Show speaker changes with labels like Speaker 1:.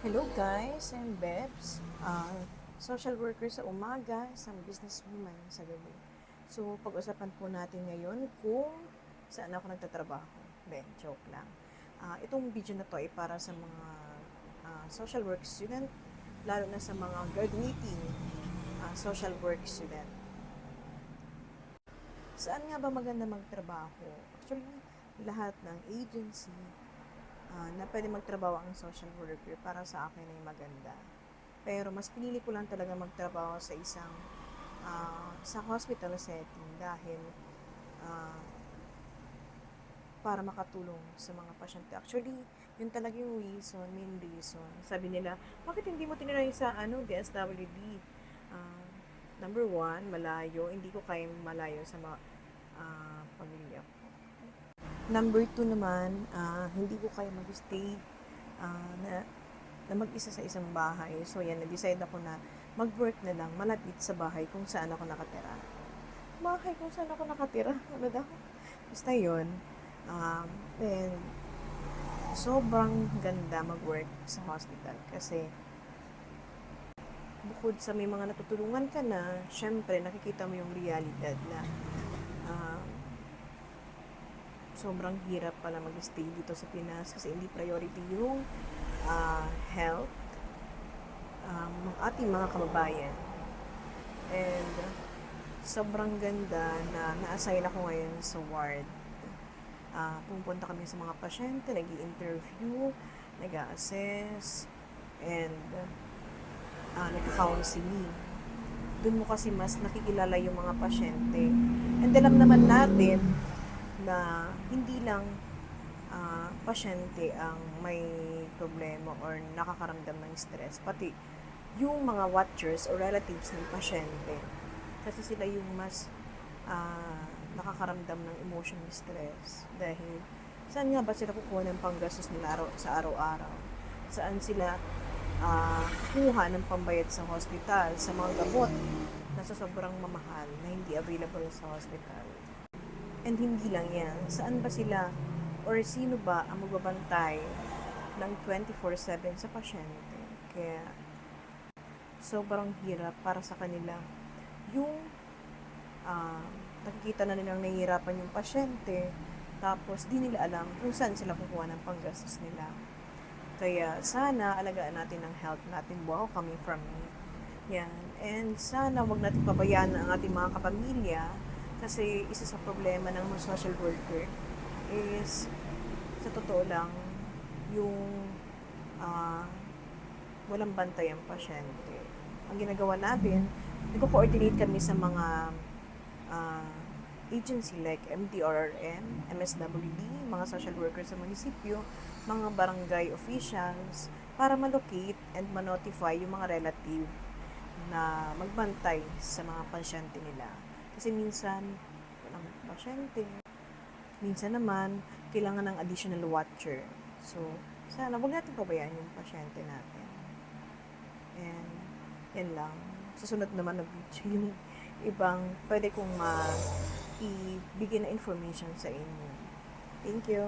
Speaker 1: Hello guys, I'm Bebs, social worker sa umaga, isang businesswoman sa gabi. So, pag-usapan po natin ngayon kung saan ako nagtatrabaho. Ben, joke lang. Itong video na to ay para sa mga social work student, lalo na sa mga graduating social work student. Saan nga ba maganda magtrabaho? Actually, lahat ng agency na pwede magtrabaho ang social worker para sa akin ay maganda. Pero mas pinili ko lang talaga magtrabaho sa isang sa hospital setting dahil uh, para makatulong sa mga pasyente. Actually, yun talaga yung main reason. Sabi nila, bakit hindi mo tinry sa DSWD? Number one, malayo. Hindi ko kaya malayo sa mga pamilya ko. Number two naman, hindi ko kaya mag-stay na mag-isa sa isang bahay. So, yan, na-decide ako na mag-work na lang malapit sa bahay kung saan ako nakatira. Bahay kung saan ako nakatira? Ano daw? Basta yun. And, sobrang ganda mag-work sa hospital kasi bukod sa may mga natutulungan ka na, syempre, nakikita mo yung realidad na sobrang hirap pala mag-stay dito sa Pinas kasi hindi priority yung health ng ating mga kababayan. And sobrang ganda na na-assign ako ngayon sa ward. Pupunta kami sa mga pasyente, nag-i-interview, nag-a-assess, and nag-counseling. Doon mo kasi mas nakikilala yung mga pasyente. And alam naman natin na hindi lang pasyente ang may problema or nakakaramdam ng stress, pati yung mga watchers or relatives ng pasyente. Kasi sila yung mas nakakaramdam ng emotional stress. Dahil, saan nga ba sila kukuha ng panggastos nila sa araw-araw? Saan sila kukuha ng pambayad sa hospital, sa mga gamot na sa sobrang mamahal na hindi available sa hospital? And hindi lang yan. Saan ba sila or sino ba ang magbabantay ng 24/7 sa pasyente? Kaya sobrang hirap para sa kanila. Yung nakikita na nilang nahihirapan yung pasyente, tapos di nila alam kung saan sila kukuha ng panggastos nila. Kaya sana alagaan natin ang health natin. Wow, coming from me. Yan. And sana wag natin pabayaan ang ating mga kapamilya. Kasi isa sa problema ng mga social worker is, sa totoo lang, yung walang bantay ang pasyente. Ang ginagawa natin, nag-coordinate kami sa mga agency like MDRRM, MSWD, mga social workers sa munisipyo, mga barangay officials, para malocate and manotify yung mga relative na magbantay sa mga pasyente nila. Kasi minsan, walang pasyente. Minsan naman, kailangan ng additional watcher. So, sana huwag natin pabayaan yung pasyente natin. And, yan lang. Susunod naman na video yung ibang pwede kong ibigay na information sa inyo. Thank you.